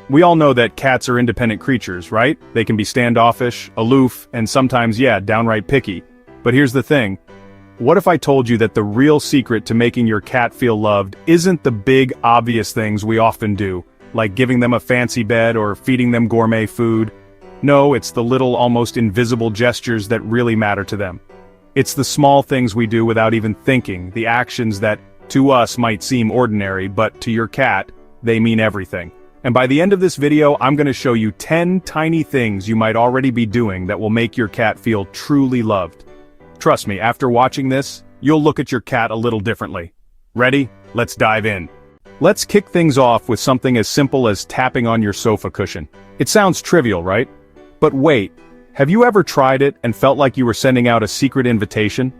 We all know that cats are independent creatures, right? They can be standoffish, aloof, and sometimes, yeah, downright picky. But here's the thing. What if I told you that the real secret to making your cat feel loved isn't the big, obvious things we often do, like giving them a fancy bed or feeding them gourmet food? No, it's the little, almost invisible gestures that really matter to them. It's the small things we do without even thinking, the actions that, to us, might seem ordinary, but to your cat, they mean everything. And by the end of this video, I'm going to show you 10 tiny things you might already be doing that will make your cat feel truly loved. Trust me, after watching this, you'll look at your cat a little differently. Ready? Let's dive in. Let's kick things off with something as simple as tapping on your sofa cushion. It sounds trivial, right? But wait, have you ever tried it and felt like you were sending out a secret invitation?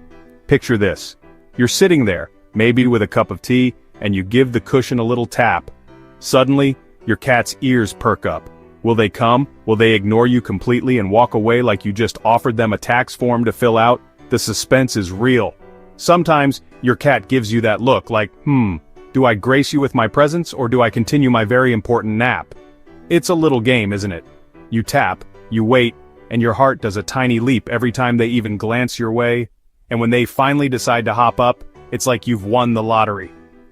Picture this. You're sitting there, maybe with a cup of tea, and you give the cushion a little tap. Suddenly, your cat's ears perk up. Will they come? Will they ignore you completely and walk away like you just offered them a tax form to fill out? The suspense is real. Sometimes, your cat gives you that look like, do I grace you with my presence or do I continue my very important nap? It's a little game, isn't it? You tap, you wait, and your heart does a tiny leap every time they even glance your way. And when they finally decide to hop up, it's like you've won the lottery.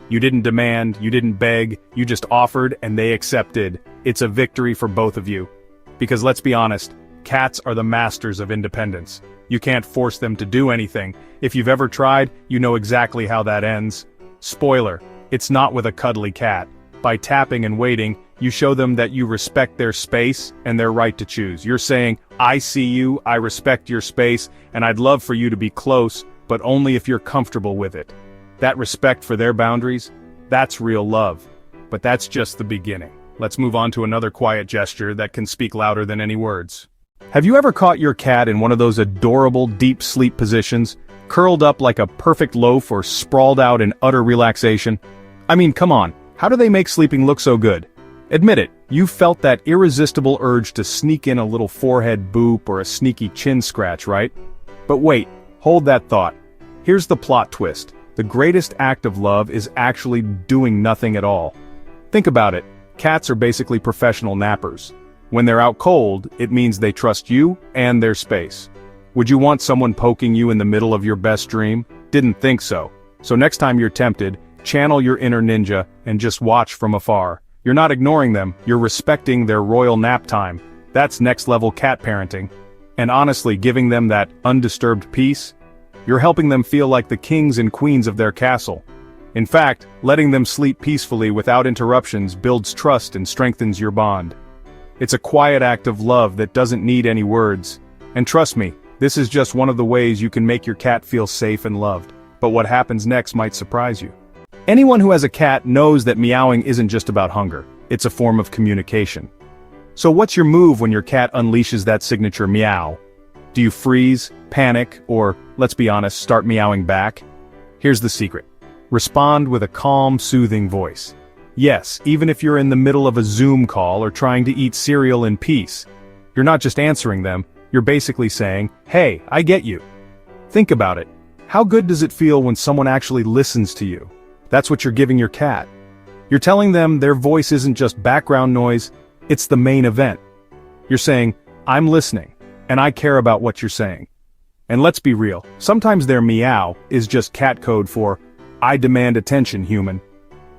You didn't demand, you didn't beg, you just offered and they accepted. It's a victory for both of you. Because let's be honest, cats are the masters of independence. You can't force them to do anything. If you've ever tried, you know exactly how that ends. Spoiler, it's not with a cuddly cat. By tapping and waiting, you show them that you respect their space and their right to choose. You're saying, I see you, I respect your space, and I'd love for you to be close, but only if you're comfortable with it. That respect for their boundaries, that's real love. But that's just the beginning. Let's move on to another quiet gesture that can speak louder than any words. Have you ever caught your cat in one of those adorable deep sleep positions, curled up like a perfect loaf or sprawled out in utter relaxation? I mean, come on, how do they make sleeping look so good? Admit it, you've felt that irresistible urge to sneak in a little forehead boop or a sneaky chin scratch, right? But wait, hold that thought. Here's the plot twist. The greatest act of love is actually doing nothing at all. Think about it, cats are basically professional nappers. When they're out cold, it means they trust you and their space. Would you want someone poking you in the middle of your best dream? Didn't think so. So next time you're tempted, channel your inner ninja and just watch from afar. You're not ignoring them, you're respecting their royal nap time. That's next level cat parenting. And honestly, giving them that undisturbed peace, you're helping them feel like the kings and queens of their castle. In fact, letting them sleep peacefully without interruptions builds trust and strengthens your bond. It's a quiet act of love that doesn't need any words. And trust me, this is just one of the ways you can make your cat feel safe and loved. But what happens next might surprise you. Anyone who has a cat knows that meowing isn't just about hunger, it's a form of communication. So what's your move when your cat unleashes that signature meow? Do you freeze, panic, or, let's be honest, start meowing back? Here's the secret. Respond with a calm, soothing voice. Yes, even if you're in the middle of a Zoom call or trying to eat cereal in peace. You're not just answering them, you're basically saying, hey, I get you. Think about it. How good does it feel when someone actually listens to you? That's what you're giving your cat. You're telling them their voice isn't just background noise, it's the main event. You're saying, I'm listening. And I care about what you're saying. And let's be real, sometimes their meow is just cat code for, I demand attention, human.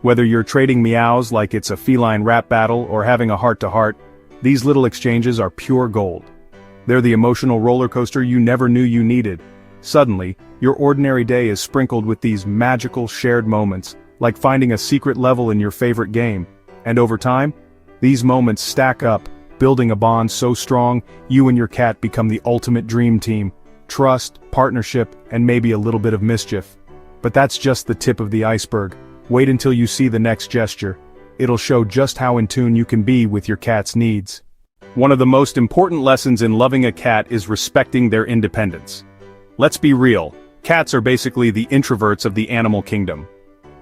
Whether you're trading meows like it's a feline rap battle or having a heart-to-heart, these little exchanges are pure gold. They're the emotional roller coaster you never knew you needed. Suddenly, your ordinary day is sprinkled with these magical shared moments, like finding a secret level in your favorite game. And over time, these moments stack up, building a bond so strong, you and your cat become the ultimate dream team. Trust, partnership, and maybe a little bit of mischief. But that's just the tip of the iceberg. Wait until you see the next gesture. It'll show just how in tune you can be with your cat's needs. One of the most important lessons in loving a cat is respecting their independence. Let's be real, cats are basically the introverts of the animal kingdom.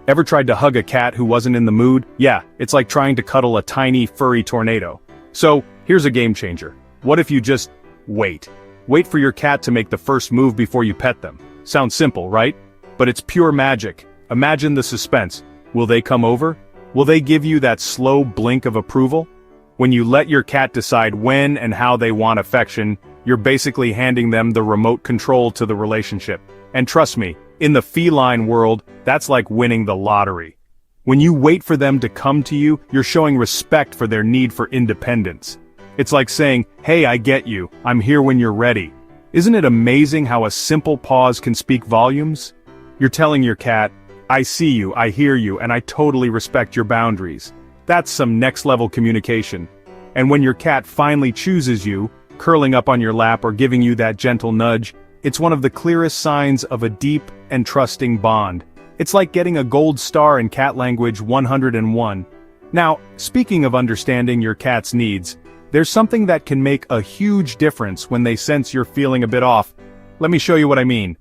Ever tried to hug a cat who wasn't in the mood? Yeah, it's like trying to cuddle a tiny, furry tornado. So, here's a game changer. What if you just wait? Wait for your cat to make the first move before you pet them. Sounds simple, right? But it's pure magic. Imagine the suspense. Will they come over? Will they give you that slow blink of approval? When you let your cat decide when and how they want affection, you're basically handing them the remote control to the relationship. And trust me, in the feline world, that's like winning the lottery. When you wait for them to come to you, you're showing respect for their need for independence. It's like saying, hey, I get you, I'm here when you're ready. Isn't it amazing how a simple pause can speak volumes? You're telling your cat, I see you, I hear you, and I totally respect your boundaries. That's some next-level communication. And when your cat finally chooses you, curling up on your lap or giving you that gentle nudge, it's one of the clearest signs of a deep and trusting bond. It's like getting a gold star in cat language 101. Now, speaking of understanding your cat's needs, there's something that can make a huge difference when they sense you're feeling a bit off. Let me show you what I mean.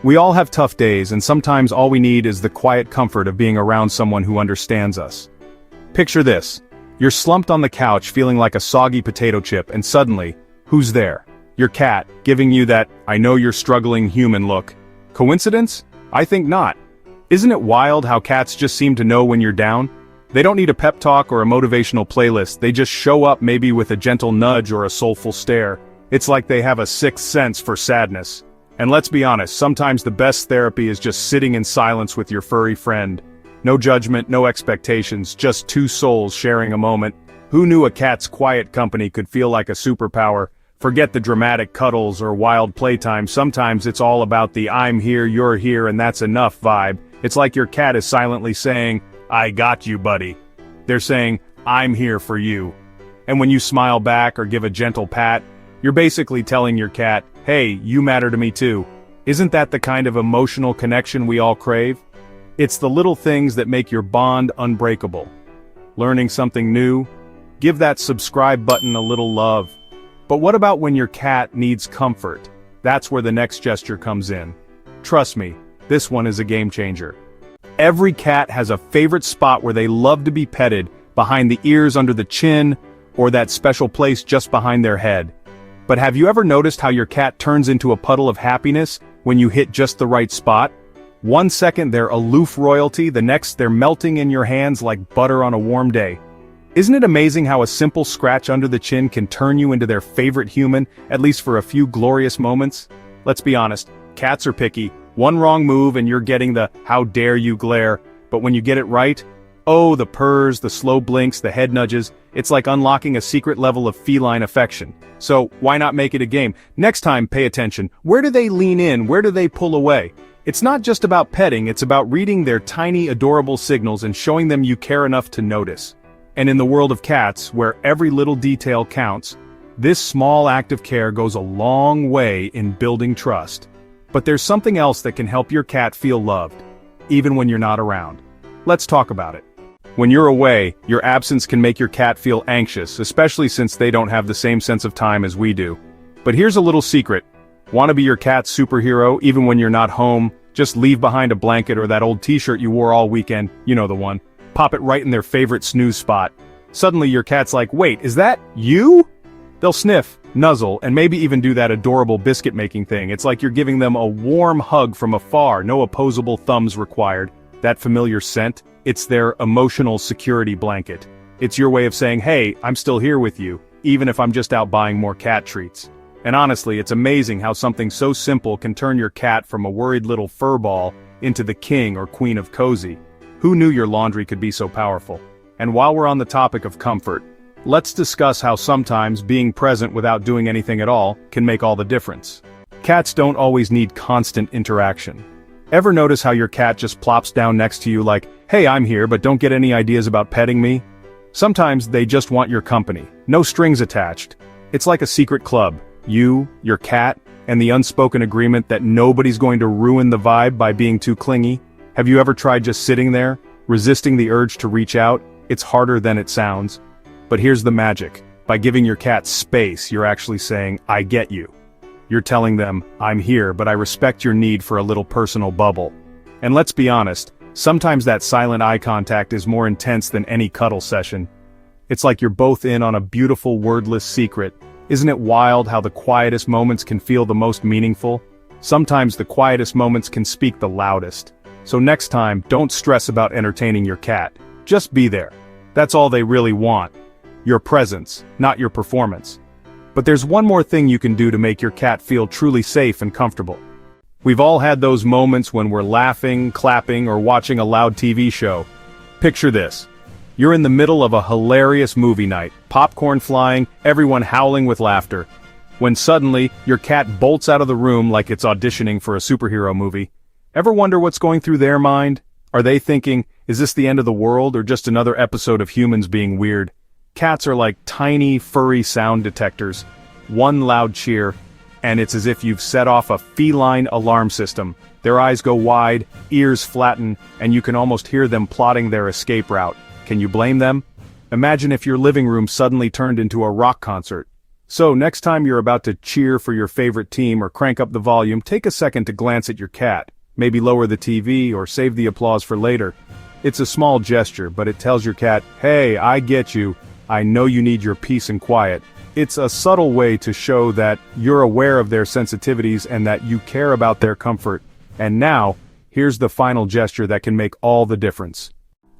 We all have tough days, and sometimes all we need is the quiet comfort of being around someone who understands us. Picture this. You're slumped on the couch feeling like a soggy potato chip, and suddenly, who's there? Your cat, giving you that, I know you're struggling human look. Coincidence? I think not. Isn't it wild how cats just seem to know when you're down? They don't need a pep talk or a motivational playlist, they just show up maybe with a gentle nudge or a soulful stare. It's like they have a sixth sense for sadness. And let's be honest, sometimes the best therapy is just sitting in silence with your furry friend. No judgment, no expectations, just two souls sharing a moment. Who knew a cat's quiet company could feel like a superpower? Forget the dramatic cuddles or wild playtime, sometimes it's all about the I'm here, you're here, and that's enough vibe. It's like your cat is silently saying, I got you, buddy. They're saying, I'm here for you. And when you smile back or give a gentle pat, you're basically telling your cat, hey, you matter to me too. Isn't that the kind of emotional connection we all crave? It's the little things that make your bond unbreakable. Learning something new? Give that subscribe button a little love. But what about when your cat needs comfort? That's where the next gesture comes in. Trust me, this one is a game changer. Every cat has a favorite spot where they love to be petted, behind the ears, under the chin, or that special place just behind their head. But have you ever noticed how your cat turns into a puddle of happiness when you hit just the right spot? 1 second they're aloof royalty, the next they're melting in your hands like butter on a warm day. Isn't it amazing how a simple scratch under the chin can turn you into their favorite human, at least for a few glorious moments? Let's be honest, cats are picky. One wrong move and you're getting the how dare you glare, but when you get it right, oh, the purrs, the slow blinks, the head nudges, it's like unlocking a secret level of feline affection. So, why not make it a game? Next time, pay attention. Where do they lean in? Where do they pull away? It's not just about petting, it's about reading their tiny, adorable signals and showing them you care enough to notice. And in the world of cats, where every little detail counts, this small act of care goes a long way in building trust. But there's something else that can help your cat feel loved, even when you're not around. Let's talk about it. When you're away, your absence can make your cat feel anxious, especially since they don't have the same sense of time as we do. But here's a little secret. Want to be your cat's superhero even when you're not home? Just leave behind a blanket or that old t-shirt you wore all weekend, you know the one. Pop it right in their favorite snooze spot. Suddenly your cat's like, wait, is that you? They'll sniff, nuzzle, and maybe even do that adorable biscuit-making thing. It's like you're giving them a warm hug from afar, no opposable thumbs required. That familiar scent? It's their emotional security blanket. It's your way of saying, hey, I'm still here with you, even if I'm just out buying more cat treats. And honestly, it's amazing how something so simple can turn your cat from a worried little furball into the king or queen of cozy. Who knew your laundry could be so powerful? And while we're on the topic of comfort, let's discuss how sometimes being present without doing anything at all can make all the difference. Cats don't always need constant interaction. Ever notice how your cat just plops down next to you like, hey, I'm here, but don't get any ideas about petting me? Sometimes they just want your company, no strings attached. It's like a secret club, you, your cat, and the unspoken agreement that nobody's going to ruin the vibe by being too clingy. Have you ever tried just sitting there, resisting the urge to reach out? It's harder than it sounds. But here's the magic. By giving your cat space, you're actually saying, I get you. You're telling them, I'm here, but I respect your need for a little personal bubble. And let's be honest, sometimes that silent eye contact is more intense than any cuddle session. It's like you're both in on a beautiful wordless secret. Isn't it wild how the quietest moments can feel the most meaningful? Sometimes the quietest moments can speak the loudest. So next time, don't stress about entertaining your cat. Just be there. That's all they really want. your presence, not your performance. But there's one more thing you can do to make your cat feel truly safe and comfortable. We've all had those moments when we're laughing, clapping, or watching a loud TV show. Picture this. You're in the middle of a hilarious movie night, popcorn flying, everyone howling with laughter. When suddenly, your cat bolts out of the room like it's auditioning for a superhero movie. Ever wonder what's going through their mind? Are they thinking, is this the end of the world or just another episode of humans being weird? Cats are like tiny, furry sound detectors. One loud cheer, and it's as if you've set off a feline alarm system. Their eyes go wide, ears flatten, and you can almost hear them plotting their escape route. Can you blame them? Imagine if your living room suddenly turned into a rock concert. So, next time you're about to cheer for your favorite team or crank up the volume, take a second to glance at your cat. Maybe lower the TV or save the applause for later. It's a small gesture, but it tells your cat, hey, I get you. I know you need your peace and quiet. It's a subtle way to show that you're aware of their sensitivities and that you care about their comfort. And now, here's the final gesture that can make all the difference.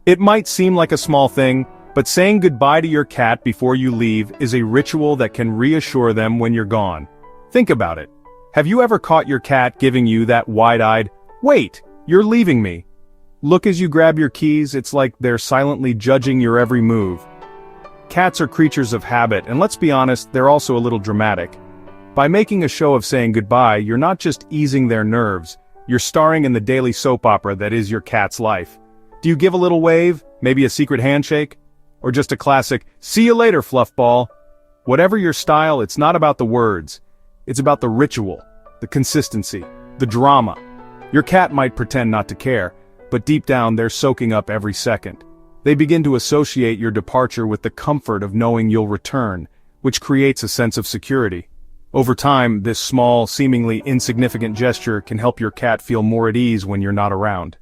It might seem like a small thing, but saying goodbye to your cat before you leave is a ritual that can reassure them when you're gone. Think about it. Have you ever caught your cat giving you that wide-eyed, "Wait, you're leaving me"? Look as you grab your keys, it's like they're silently judging your every move. Cats are creatures of habit, and let's be honest, they're also a little dramatic. By making a show of saying goodbye, you're not just easing their nerves, you're starring in the daily soap opera that is your cat's life. Do you give a little wave, maybe a secret handshake? Or just a classic, "See you later, fluffball"? Whatever your style, it's not about the words. It's about the ritual, the consistency, the drama. Your cat might pretend not to care, but deep down they're soaking up every second. They begin to associate your departure with the comfort of knowing you'll return, which creates a sense of security. Over time, this small, seemingly insignificant gesture can help your cat feel more at ease when you're not around.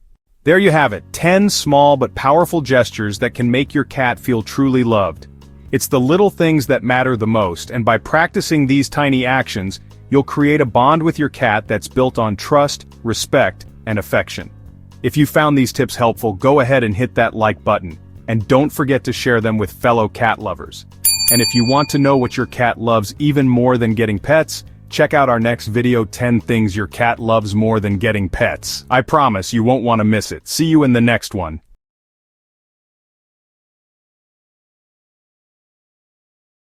There you have it, 10 small but powerful gestures that can make your cat feel truly loved. It's the little things that matter the most, and by practicing these tiny actions, you'll create a bond with your cat that's built on trust, respect, and affection. If you found these tips helpful, go ahead and hit that like button, and don't forget to share them with fellow cat lovers. And if you want to know what your cat loves even more than getting pets, check out our next video, 10 things your cat loves more than getting pets. I promise you won't want to miss it. See you in the next one.